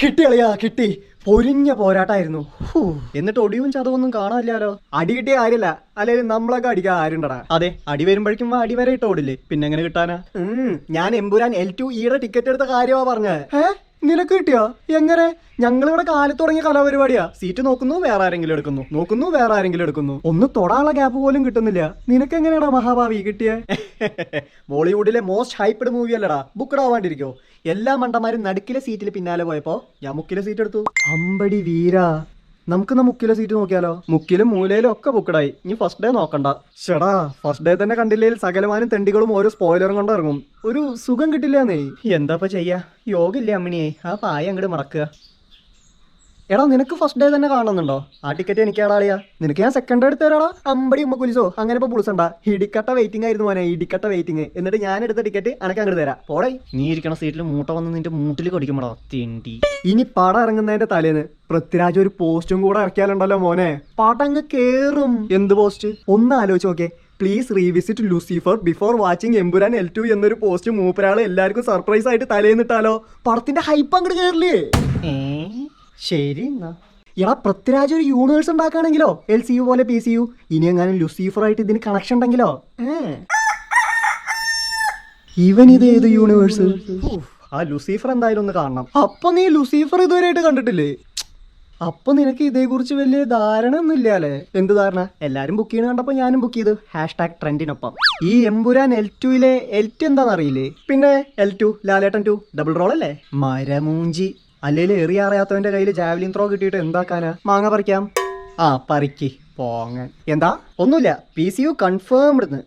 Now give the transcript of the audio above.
കിട്ടി കളിയാ കിട്ടി. പൊരിഞ്ഞ പോരാട്ടായിരുന്നു. എന്നിട്ട് ഒടിവും ചതവൊന്നും കാണാനില്ലാലോ. അടി കിട്ടിയ കാര്യല്ല, അല്ലെങ്കിൽ നമ്മളൊക്കെ അടിക്കാൻ ആരുണ്ടടാ. അതെ, അടി വരുമ്പോഴേക്കും അടി വരെ ഇട്ട് ഓടില്ലേ, പിന്നെ എങ്ങനെ കിട്ടാനാ? ഞാൻ എമ്പുരാൻ L2 ഈടെ ടിക്കറ്റ് എടുത്ത കാര്യമാ പറഞ്ഞേ. നിനക്ക് കിട്ടിയോ? എങ്ങനെ? ഞങ്ങളിവിടെ കാലത്ത് തുടങ്ങിയ കലാപരിപാടിയാ. സീറ്റ് നോക്കുന്നു, വേറെ ആരെങ്കിലും എടുക്കുന്നു, നോക്കുന്നു, വേറെ ആരെങ്കിലും എടുക്കുന്നു. ഒന്ന് തൊടാനുള്ള ഗ്യാപ്പ് പോലും കിട്ടുന്നില്ല. നിനക്ക് എങ്ങനെയാടാ മഹാഭാവി കിട്ടിയേ? ബോളിവുഡിലെ മോസ്റ്റ് ഹൈപ്ഡ് മൂവി അല്ലടാ, ബുക്ക്ഡ് ആവാണ്ടിരിക്കോ? എല്ലാ മണ്ടന്മാരും നടുക്കിലെ സീറ്റിൽ പിന്നാലെ പോയപ്പോ ഞാൻ മുക്കിലെ സീറ്റ് എടുത്തു. അമ്പടി വീരാ, നമുക്ക് മുക്കിലെ സീറ്റ് നോക്കിയാലോ? മുക്കിലും മൂലയിലും ഒക്കെ ബുക്കഡായി. ഇനി ഫസ്റ്റ് ഡേ നോക്കണ്ട. ഷടാ, ഫസ്റ്റ് ഡേ തന്നെ കണ്ടില്ലെങ്കിൽ സകലമാനും തെണ്ടികളും ഓരോ സ്പോയിലറും കൊണ്ട് ഇറങ്ങും. ഒരു സുഖം കിട്ടില്ലെന്നേ. എന്താ ചെയ്യാ, യോഗില്ലേ അമ്മിണിയെ. ആ പായ അങ്ങോട്ട് മറക്കുക. എടാ, നിനക്ക് ഫസ്റ്റ് ഡേ തന്നെ കാണുന്നുണ്ടോ? ആ ടിക്കറ്റ് എനിക്കാടാളിയാ. നിനക്ക് ഞാൻ സെക്കൻഡ് ഡേ എടുത്ത് തരാടാ. അമ്പടി ഉമ്മ കുലിസോ. അങ്ങനെ ഇപ്പൊ പുളിസണ്ട. ഇടിക്കട്ട വെയിറ്റിംഗ് ആയിരുന്നു മോനെ, ഇടിക്കട്ട വെയിറ്റിംഗ്. എന്നിട്ട് ഞാൻ എടുത്ത ടിക്കറ്റ് അനക്ക് അങ്ങോട്ട് തരാം. പോടേ. നീ ഇരിക്കണ സീറ്റിൽ മൂട്ട വന്ന് നിന്റെ മൂട്ടിൽ കടിക്കുമ്പോടാ തിണ്ടി. ഇനി പടം ഇറങ്ങുന്നതിന്റെ തലേന്ന് പൃഥ്വിരാജ് ഒരു പോസ്റ്റും കൂടെ ഇറക്കിയാലുണ്ടല്ലോ മോനെ, പടങ്ങ് കേറും. എന്ത് പോസ്റ്റ്? ഒന്ന് ആലോചിച്ച് നോക്കേ. Please revisit Lucifer before watching Empuraan L2 എന്നൊരു പോസ്റ്റ് മൂപ്പരാള് എല്ലാവർക്കും സർപ്രൈസ് ആയിട്ട് തലേന്നിട്ടാലോ. പടത്തിന്റെ ഹൈപ്പ് അങ്ങോട്ട് കേറില്ലേ? ശരി എന്നാ. എടാ, പൃഥ്വിരാജ് ഒരു യൂണിവേഴ്സ് ഉണ്ടാക്കുകയാണെങ്കിലോ, LCU പോലെ PCU, ഇനി എങ്ങാനും ലൂസിഫർ ആയിട്ട് ഇതിന് കണക്ഷൻ ഉണ്ടെങ്കിലോ? ഇവൻ ഇത് ഏത് യൂണിവേഴ്സ്? ആ ലൂസിഫർ എന്തായാലും ഒന്ന് കാണണം. അപ്പൊ നീ ലൂസിഫർ ഇതുവരെയായിട്ട് കണ്ടിട്ടില്ലേ? അപ്പൊ നിനക്ക് ഇതേക്കുറിച്ച് വലിയ ധാരണ ഒന്നും ഇല്ലാലേ. എന്ത് ധാരണ? എല്ലാരും ബുക്ക് ചെയ്യണ കണ്ടപ്പോ ഞാനും ബുക്ക് ചെയ്തു. #ട്രെൻഡിനൊപ്പം. ഈ എമ്പുരാൻ L2 എന്താണെന്നറിയില്ലേ? പിന്നെ L2 ലാലേട്ടൻ 2 ഡബിൾ റോൾ അല്ലേ? മരമൂഞ്ചി. അല്ലെങ്കിൽ എറിയ അറിയാത്തവന്റെ കയ്യിൽ ജാവലിൻ ത്രോ കിട്ടിയിട്ട് എന്താക്കാനാ? മാങ്ങ പറിക്കാം. പറിക്ക് പോങ്ങൻ. എന്താ? ഒന്നുമില്ല, PCU കൺഫേംഡ്.